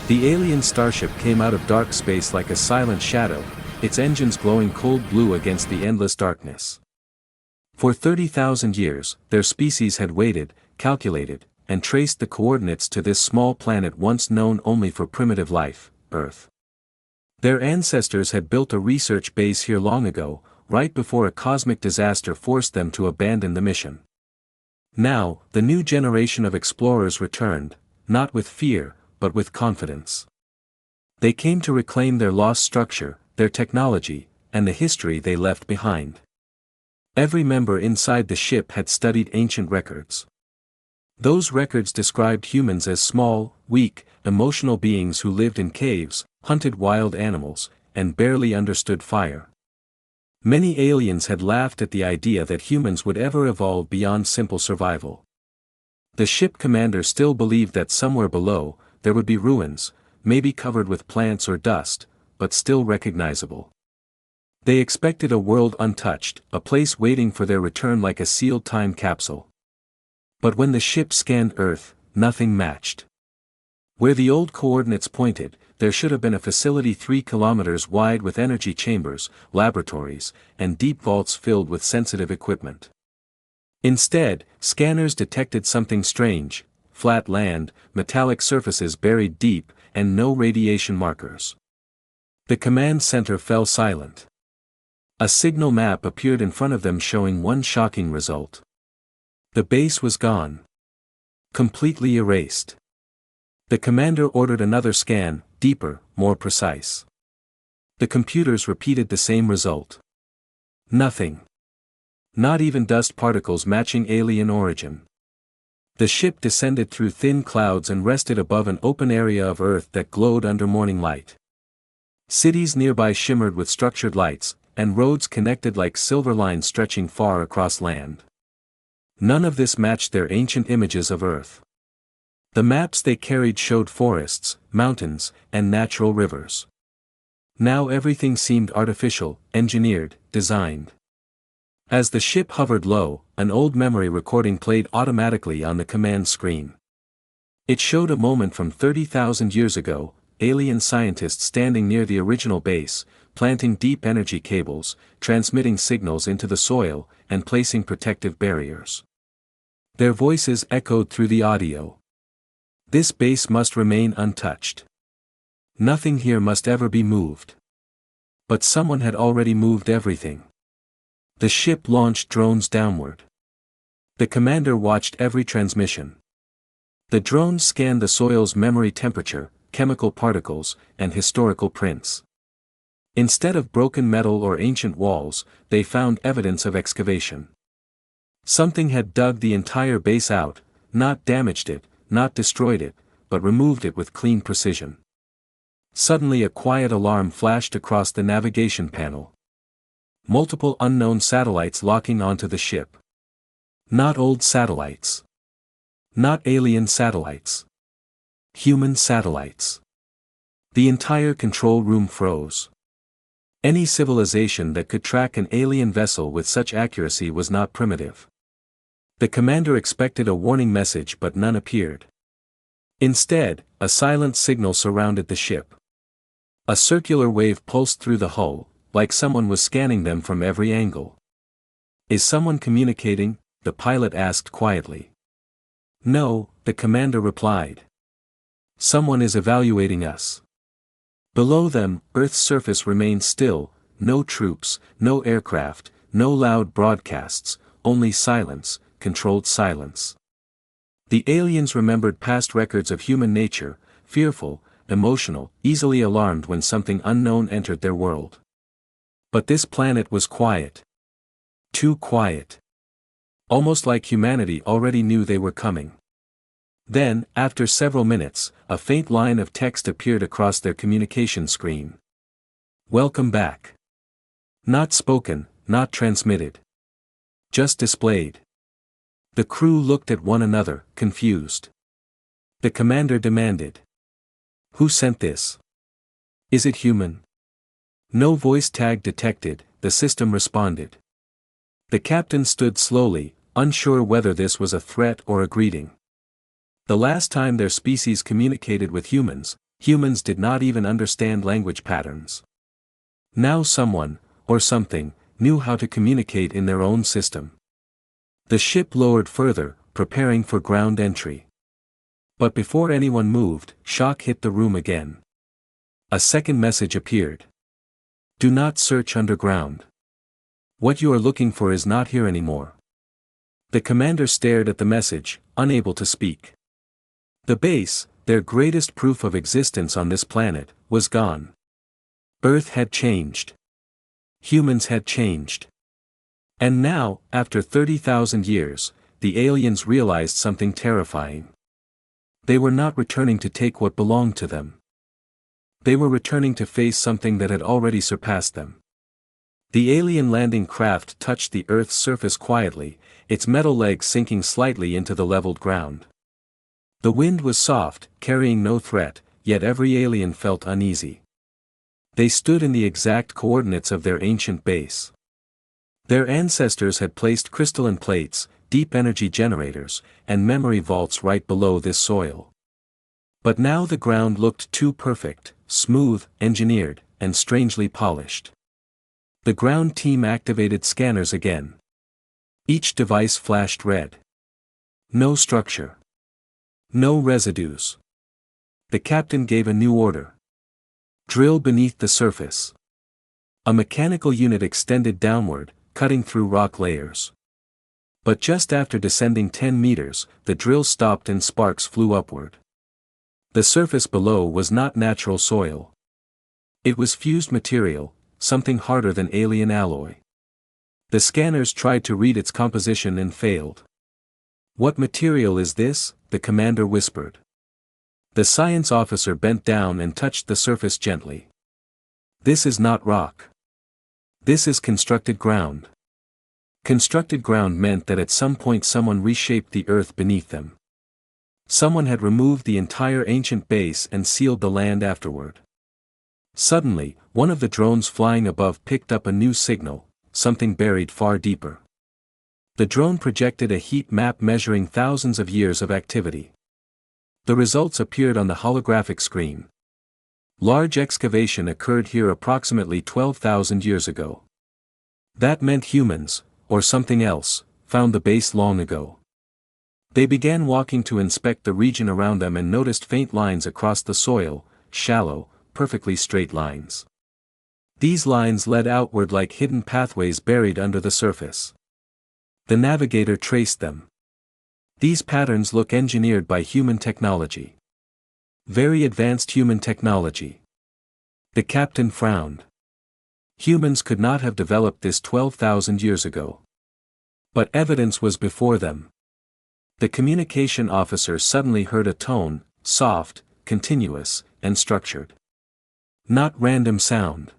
The alien starship came out of dark space like a silent shadow, its engines glowing cold blue against the endless darkness. For 30,000 years, their species had waited, calculated, and traced the coordinates to this small planet once known only for primitive life, Earth. Their ancestors had built a research base here long ago, right before a cosmic disaster forced them to abandon the mission. Now, the new generation of explorers returned, not with fear, but with confidence. They came to reclaim their lost structure, their technology, and the history they left behind. Every member inside the ship had studied ancient records. Those records described humans as small, weak, emotional beings who lived in caves, hunted wild animals, and barely understood fire. Many aliens had laughed at the idea that humans would ever evolve beyond simple survival. The ship commander still believed that somewhere below, there would be ruins, maybe covered with plants or dust, but still recognizable. They expected a world untouched, a place waiting for their return like a sealed time capsule. But when the ship scanned Earth, nothing matched. Where the old coordinates pointed, there should have been a facility 3 kilometers wide with energy chambers, laboratories, and deep vaults filled with sensitive equipment. Instead, scanners detected something strange: flat land, metallic surfaces buried deep, and no radiation markers. The command center fell silent. A signal map appeared in front of them showing one shocking result. The base was gone. Completely erased. The commander ordered another scan, deeper, more precise. The computers repeated the same result. Nothing. Not even dust particles matching alien origin. The ship descended through thin clouds and rested above an open area of Earth that glowed under morning light. Cities nearby shimmered with structured lights, and roads connected like silver lines stretching far across land. None of this matched their ancient images of Earth. The maps they carried showed forests, mountains, and natural rivers. Now everything seemed artificial, engineered, designed. As the ship hovered low, an old memory recording played automatically on the command screen. It showed a moment from 30,000 years ago, alien scientists standing near the original base, planting deep energy cables, transmitting signals into the soil, and placing protective barriers. Their voices echoed through the audio. This base must remain untouched. Nothing here must ever be moved. But someone had already moved everything. The ship launched drones downward. The commander watched every transmission. The drones scanned the soil's memory temperature, chemical particles, and historical prints. Instead of broken metal or ancient walls, they found evidence of excavation. Something had dug the entire base out, not damaged it, not destroyed it, but removed it with clean precision. Suddenly a quiet alarm flashed across the navigation panel. Multiple unknown satellites locking onto the ship. Not old satellites. Not alien satellites. Human satellites. The entire control room froze. Any civilization that could track an alien vessel with such accuracy was not primitive. The commander expected a warning message but none appeared. Instead, a silent signal surrounded the ship. A circular wave pulsed through the hull, like someone was scanning them from every angle. "Is someone communicating?" the pilot asked quietly. "No," the commander replied. "Someone is evaluating us." Below them, Earth's surface remained still, no troops, no aircraft, no loud broadcasts, only silence, controlled silence. The aliens remembered past records of human nature, fearful, emotional, easily alarmed when something unknown entered their world. But this planet was quiet. Too quiet. Almost like humanity already knew they were coming. Then, after several minutes, a faint line of text appeared across their communication screen. "Welcome back." Not spoken, not transmitted. Just displayed. The crew looked at one another, confused. The commander demanded, "Who sent this? Is it human?" No voice tag detected, the system responded. The captain stood slowly, unsure whether this was a threat or a greeting. The last time their species communicated with humans, Humans did not even understand language patterns. Now someone, or something, knew how to communicate in their own system. The ship lowered further, preparing for ground entry. But before anyone moved, shock hit the room again. A second message appeared. Do not search underground. What you are looking for is not here anymore. The commander stared at the message, unable to speak. The base, their greatest proof of existence on this planet, was gone. Earth had changed. Humans had changed. And now, after 30,000 years, the aliens realized something terrifying. They were not returning to take what belonged to them. They were returning to face something that had already surpassed them. The alien landing craft touched the Earth's surface quietly, its metal legs sinking slightly into the leveled ground. The wind was soft, carrying no threat, yet every alien felt uneasy. They stood in the exact coordinates of their ancient base. Their ancestors had placed crystalline plates, deep energy generators, and memory vaults right below this soil. But now the ground looked too perfect, smooth, engineered, and strangely polished. The ground team activated scanners again. Each device flashed red. No structure. No residues. The captain gave a new order. Drill beneath the surface. A mechanical unit extended downward, cutting through rock layers. But just after descending 10 meters, the drill stopped and sparks flew upward. The surface below was not natural soil. It was fused material, something harder than alien alloy. The scanners tried to read its composition and failed. What material is this? The commander whispered. The science officer bent down and touched the surface gently. This is not rock. This is constructed ground. Constructed ground meant that at some point someone reshaped the earth beneath them. Someone had removed the entire ancient base and sealed the land afterward. Suddenly, one of the drones flying above picked up a new signal, something buried far deeper. The drone projected a heat map measuring thousands of years of activity. The results appeared on the holographic screen. Large excavation occurred here approximately 12,000 years ago. That meant humans, or something else, found the base long ago. They began walking to inspect the region around them and noticed faint lines across the soil, shallow, perfectly straight lines. These lines led outward like hidden pathways buried under the surface. The navigator traced them. These patterns look engineered by human technology. Very advanced human technology. The captain frowned. Humans could not have developed this 12,000 years ago. But evidence was before them. The communication officer suddenly heard a tone, soft, continuous, and structured. Not random sound.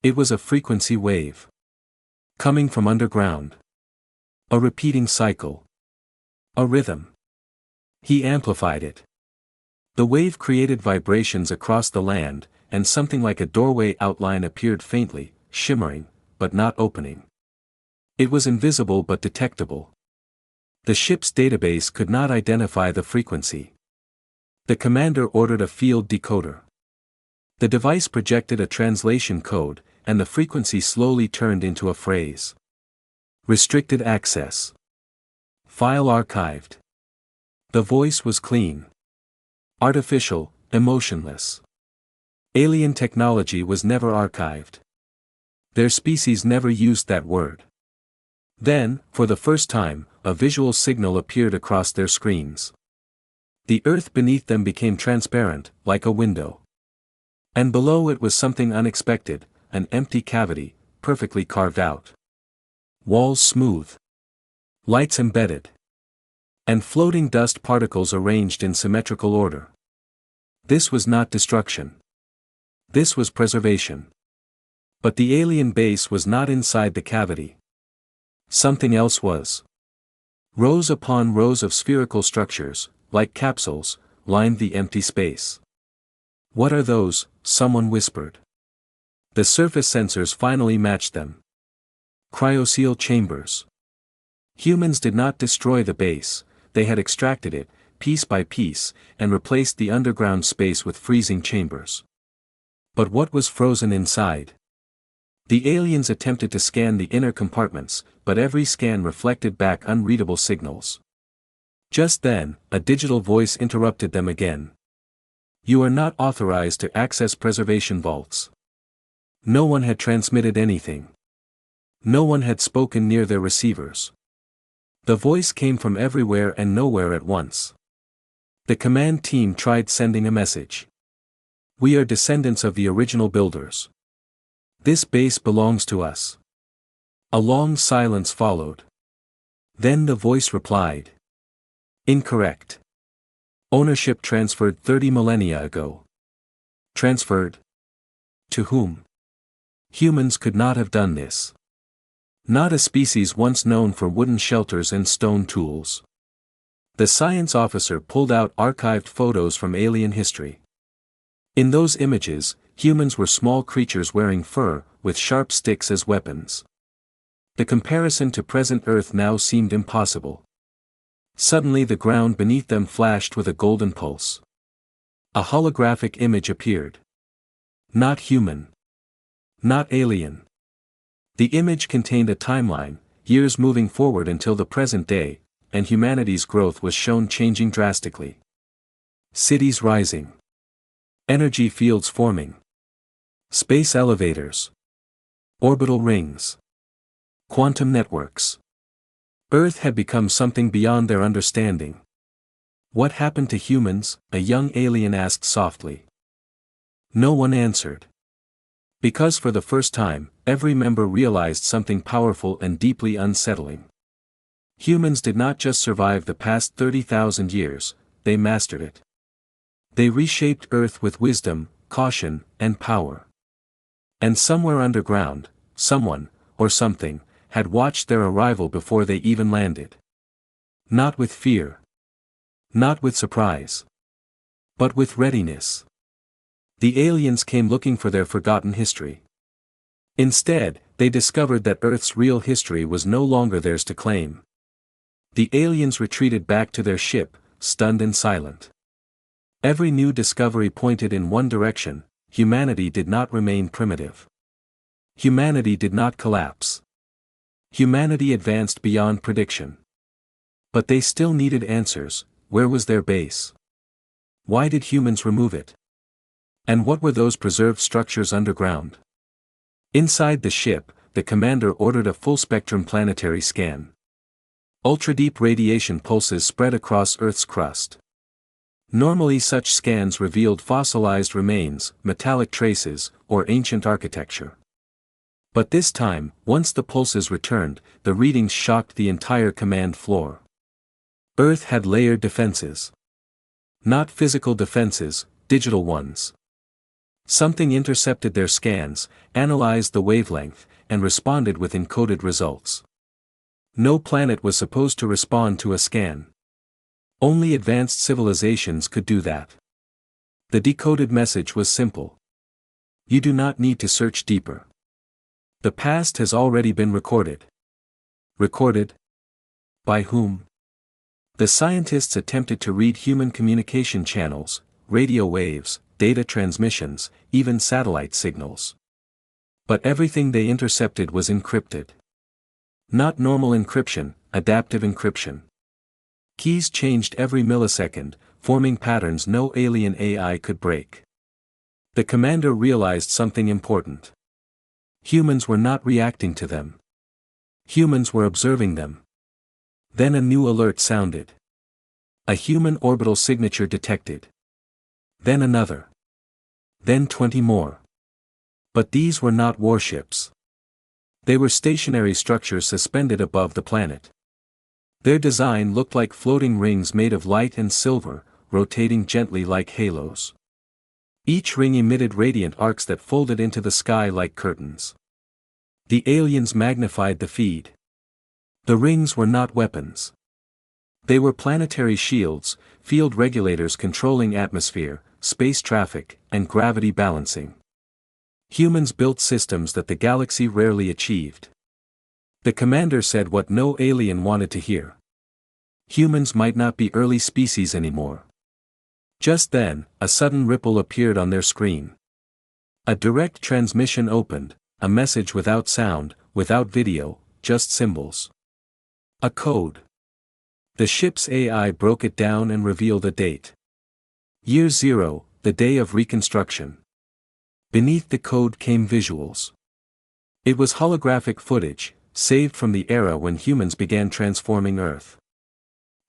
It was a frequency wave. Coming from underground. A repeating cycle. A rhythm. He amplified it. The wave created vibrations across the land, and something like a doorway outline appeared faintly, shimmering, but not opening. It was invisible but detectable. The ship's database could not identify the frequency. The commander ordered a field decoder. The device projected a translation code, and the frequency slowly turned into a phrase. Restricted access. File archived. The voice was clean. Artificial, emotionless. Alien technology was never archived. Their species never used that word. Then, for the first time, a visual signal appeared across their screens. The earth beneath them became transparent, like a window. And below it was something unexpected, an empty cavity, perfectly carved out. Walls smooth. Lights embedded. And floating dust particles arranged in symmetrical order. This was not destruction. This was preservation. But the alien base was not inside the cavity. Something else was. Rows upon rows of spherical structures, like capsules, lined the empty space. What are those? Someone whispered. The surface sensors finally matched them. Cryosseal chambers. Humans did not destroy the base, they had extracted it, piece by piece, and replaced the underground space with freezing chambers. But what was frozen inside? The aliens attempted to scan the inner compartments, but every scan reflected back unreadable signals. Just then, a digital voice interrupted them again. "You are not authorized to access preservation vaults." No one had transmitted anything. No one had spoken near their receivers. The voice came from everywhere and nowhere at once. The command team tried sending a message. "We are descendants of the original builders. This base belongs to us." A long silence followed. Then the voice replied. "Incorrect. Ownership transferred 30 millennia ago." Transferred? To whom? Humans could not have done this. Not a species once known for wooden shelters and stone tools. The science officer pulled out archived photos from alien history. In those images, humans were small creatures wearing fur, with sharp sticks as weapons. The comparison to present Earth now seemed impossible. Suddenly the ground beneath them flashed with a golden pulse. A holographic image appeared. Not human. Not alien. The image contained a timeline, years moving forward until the present day, and humanity's growth was shown changing drastically. Cities rising. Energy fields forming. Space elevators. Orbital rings. Quantum networks. Earth had become something beyond their understanding. "What happened to humans?" a young alien asked softly. No one answered. Because for the first time, every member realized something powerful and deeply unsettling. Humans did not just survive the past 30,000 years, they mastered it. They reshaped Earth with wisdom, caution, and power. And somewhere underground, someone, or something, had watched their arrival before they even landed. Not with fear. Not with surprise. But with readiness. The aliens came looking for their forgotten history. Instead, they discovered that Earth's real history was no longer theirs to claim. The aliens retreated back to their ship, stunned and silent. Every new discovery pointed in one direction: humanity did not remain primitive. Humanity did not collapse. Humanity advanced beyond prediction. But they still needed answers. Where was their base? Why did humans remove it? And what were those preserved structures underground? Inside the ship, the commander ordered a full-spectrum planetary scan. Ultra-deep radiation pulses spread across Earth's crust. Normally such scans revealed fossilized remains, metallic traces, or ancient architecture. But this time, once the pulses returned, the readings shocked the entire command floor. Earth had layered defenses. Not physical defenses, digital ones. Something intercepted their scans, analyzed the wavelength, and responded with encoded results. No planet was supposed to respond to a scan. Only advanced civilizations could do that. The decoded message was simple. You do not need to search deeper. The past has already been recorded. Recorded? By whom? The scientists attempted to read human communication channels, radio waves, data transmissions, even satellite signals. But everything they intercepted was encrypted. Not normal encryption, adaptive encryption. Keys changed every millisecond, forming patterns no alien AI could break. The commander realized something important. Humans were not reacting to them. Humans were observing them. Then a new alert sounded. A human orbital signature detected. Then another. Then 20 more. But these were not warships. They were stationary structures suspended above the planet. Their design looked like floating rings made of light and silver, rotating gently like halos. Each ring emitted radiant arcs that folded into the sky like curtains. The aliens magnified the feed. The rings were not weapons. They were planetary shields, field regulators controlling atmosphere, space traffic, and gravity balancing. Humans built systems that the galaxy rarely achieved. The commander said what no alien wanted to hear. Humans might not be early species anymore. Just then, a sudden ripple appeared on their screen. A direct transmission opened, a message without sound, without video, just symbols. A code. The ship's AI broke it down and revealed a date. Year 0, the day of reconstruction. Beneath the code came visuals. It was holographic footage, saved from the era when humans began transforming Earth.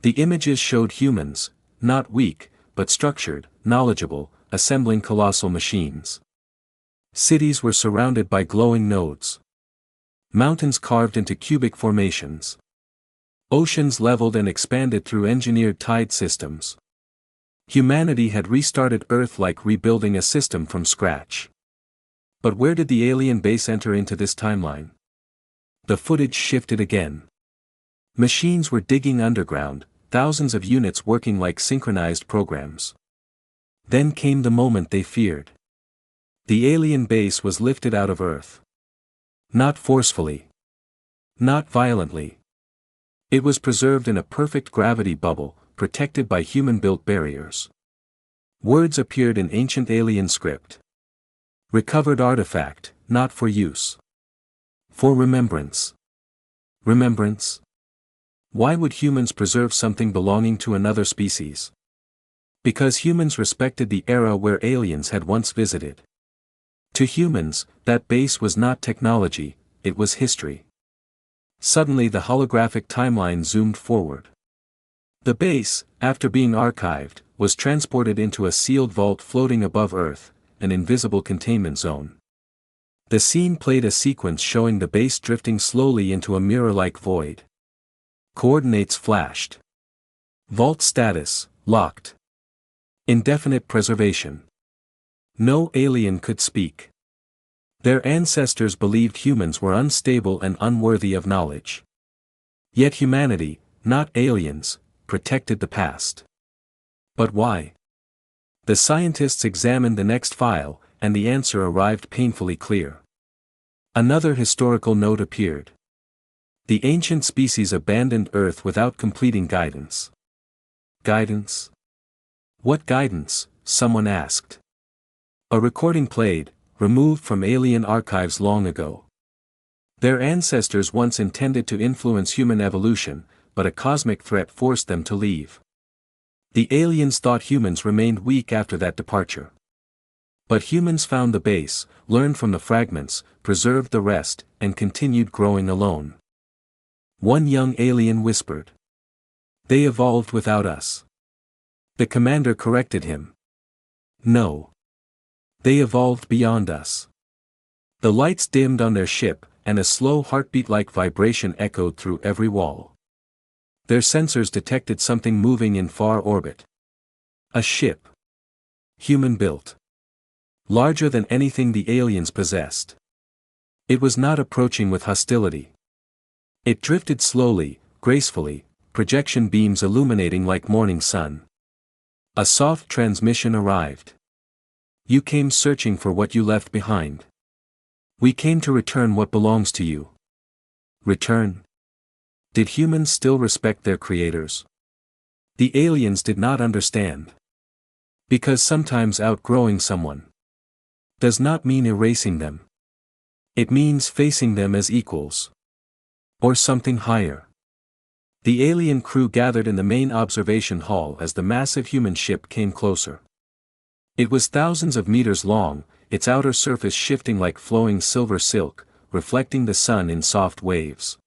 The images showed humans, not weak, but structured, knowledgeable, assembling colossal machines. Cities were surrounded by glowing nodes. Mountains carved into cubic formations. Oceans leveled and expanded through engineered tide systems. Humanity had restarted Earth like rebuilding a system from scratch. But where did the alien base enter into this timeline? The footage shifted again. Machines were digging underground, thousands of units working like synchronized programs. Then came the moment they feared. The alien base was lifted out of Earth. Not forcefully. Not violently. It was preserved in a perfect gravity bubble, protected by human-built barriers. Words appeared in ancient alien script. Recovered artifact, not for use. For remembrance. Remembrance? Why would humans preserve something belonging to another species? Because humans respected the era where aliens had once visited. To humans, that base was not technology, it was history. Suddenly the holographic timeline zoomed forward. The base, after being archived, was transported into a sealed vault floating above Earth, an invisible containment zone. The scene played a sequence showing the base drifting slowly into a mirror-like void. Coordinates flashed. Vault status, locked. Indefinite preservation. No alien could speak. Their ancestors believed humans were unstable and unworthy of knowledge. Yet humanity, not aliens, protected the past. But why? The scientists examined the next file, and the answer arrived painfully clear. Another historical note appeared. The ancient species abandoned Earth without completing guidance. Guidance? What guidance? Someone asked. A recording played, removed from alien archives long ago. Their ancestors once intended to influence human evolution, but a cosmic threat forced them to leave. The aliens thought humans remained weak after that departure. But humans found the base, learned from the fragments, preserved the rest, and continued growing alone. One young alien whispered. They evolved without us. The commander corrected him. No. They evolved beyond us. The lights dimmed on their ship, and a slow heartbeat-like vibration echoed through every wall. Their sensors detected something moving in far orbit. A ship. Human-built. Larger than anything the aliens possessed. It was not approaching with hostility. It drifted slowly, gracefully, projection beams illuminating like morning sun. A soft transmission arrived. You came searching for what you left behind. We came to return what belongs to you. Return? Did humans still respect their creators? The aliens did not understand. Because sometimes outgrowing someone does not mean erasing them. It means facing them as equals. Or something higher. The alien crew gathered in the main observation hall as the massive human ship came closer. It was thousands of meters long, its outer surface shifting like flowing silver silk, reflecting the sun in soft waves.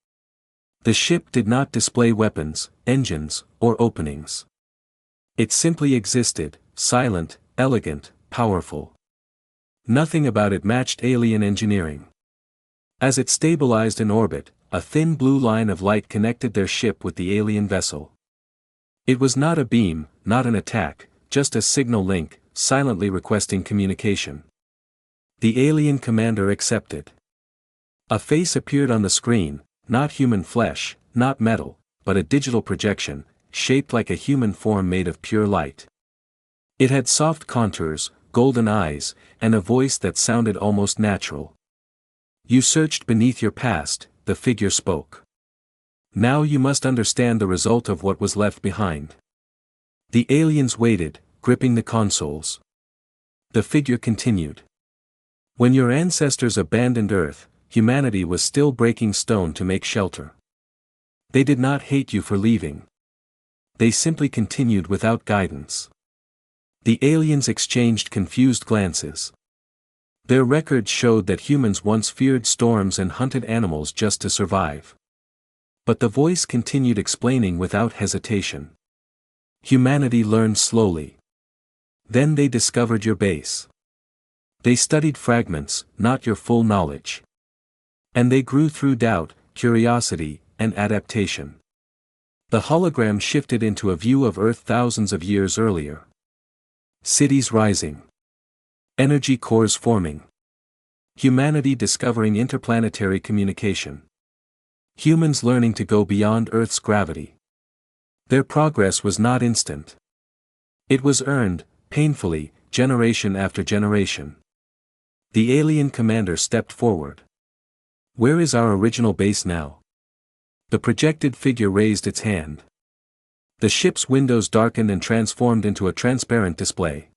The ship did not display weapons, engines, or openings. It simply existed, silent, elegant, powerful. Nothing about it matched alien engineering. As it stabilized in orbit, a thin blue line of light connected their ship with the alien vessel. It was not a beam, not an attack, just a signal link, silently requesting communication. The alien commander accepted. A face appeared on the screen, not human flesh, not metal, but a digital projection, shaped like a human form made of pure light. It had soft contours, golden eyes, and a voice that sounded almost natural. You searched beneath your past, the figure spoke. Now you must understand the result of what was left behind. The aliens waited, gripping the consoles. The figure continued. When your ancestors abandoned Earth, humanity was still breaking stone to make shelter. They did not hate you for leaving. They simply continued without guidance. The aliens exchanged confused glances. Their records showed that humans once feared storms and hunted animals just to survive. But the voice continued explaining without hesitation. Humanity learned slowly. Then they discovered your base. They studied fragments, not your full knowledge. And they grew through doubt, curiosity, and adaptation. The hologram shifted into a view of Earth thousands of years earlier. Cities rising. Energy cores forming. Humanity discovering interplanetary communication. Humans learning to go beyond Earth's gravity. Their progress was not instant. It was earned, painfully, generation after generation. The alien commander stepped forward. Where is our original base now? The projected figure raised its hand. The ship's windows darkened and transformed into a transparent display.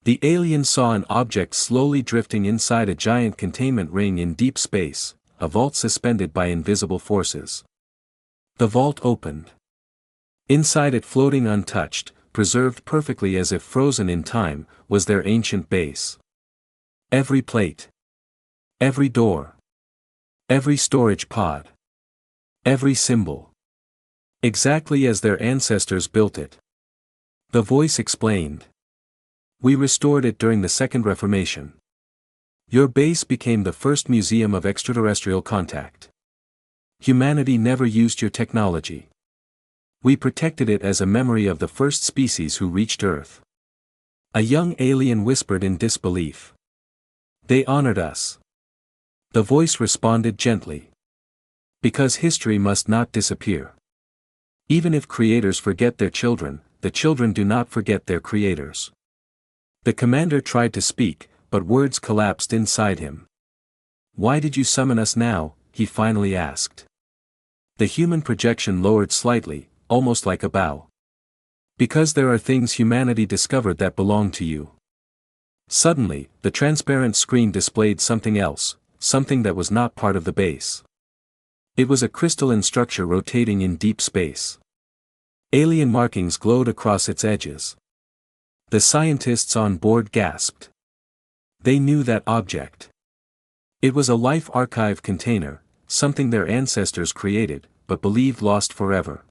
The alien saw an object slowly drifting inside a giant containment ring in deep space, a vault suspended by invisible forces. The vault opened. Inside it, floating untouched, preserved perfectly as if frozen in time, was their ancient base. Every plate. Every door. Every storage pod. Every symbol. Exactly as their ancestors built it. The voice explained. We restored it during the Second Reformation. Your base became the first museum of extraterrestrial contact. Humanity never used your technology. We protected it as a memory of the first species who reached Earth. A young alien whispered in disbelief. They honored us. The voice responded gently. Because history must not disappear. Even if creators forget their children, the children do not forget their creators. The commander tried to speak, but words collapsed inside him. Why did you summon us now? He finally asked. The human projection lowered slightly, almost like a bow. Because there are things humanity discovered that belong to you. Suddenly, the transparent screen displayed something else, something that was not part of the base. It was a crystalline structure rotating in deep space. Alien markings glowed across its edges. The scientists on board gasped. They knew that object. It was a life archive container, something their ancestors created, but believed lost forever.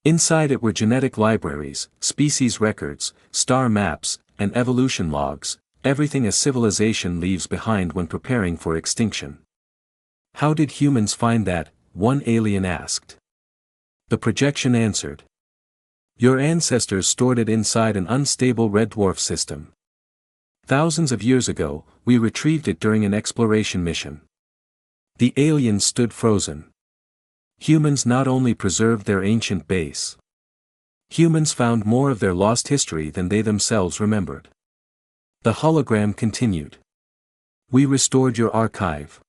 Inside it were genetic libraries, species records, star maps, and evolution logs, everything a civilization leaves behind when preparing for extinction. How did humans find that? One alien asked. The projection answered. Your ancestors stored it inside an unstable red dwarf system. Thousands of years ago, we retrieved it during an exploration mission. The aliens stood frozen. Humans not only preserved their ancient base. Humans found more of their lost history than they themselves remembered. The hologram continued. We restored your archive.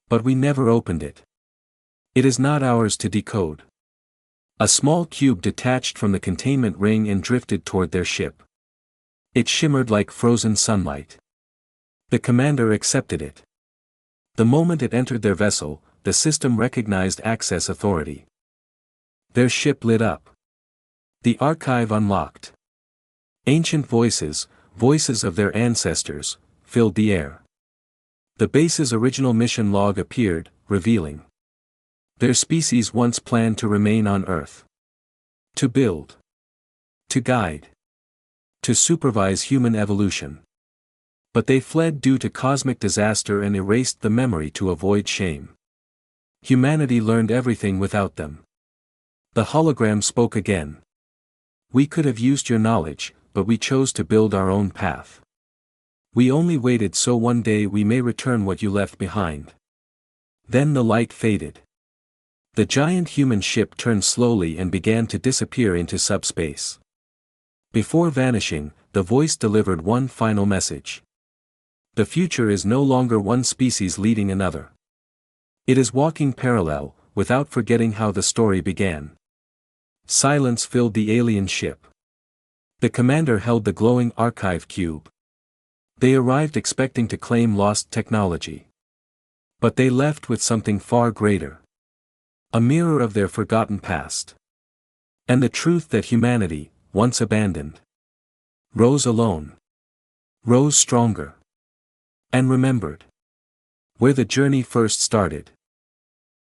But we never opened it. It is not ours to decode. A small cube detached from the containment ring and drifted toward their ship. It shimmered like frozen sunlight. The commander accepted it. The moment it entered their vessel, the system recognized access authority. Their ship lit up. The archive unlocked. Ancient voices, voices of their ancestors, filled the air. The base's original mission log appeared, revealing. Their species once planned to remain on Earth. To build. To guide. To supervise human evolution. But they fled due to cosmic disaster and erased the memory to avoid shame. Humanity learned everything without them. The hologram spoke again. We could have used your knowledge, but we chose to build our own path. We only waited so one day we may return what you left behind. Then the light faded. The giant human ship turned slowly and began to disappear into subspace. Before vanishing, the voice delivered one final message. The future is no longer one species leading another. It is walking parallel, without forgetting how the story began. Silence filled the alien ship. The commander held the glowing archive cube. They arrived expecting to claim lost technology. But they left with something far greater. A mirror of their forgotten past. And the truth that humanity, once abandoned, rose alone. Rose stronger. And remembered. Where the journey first started.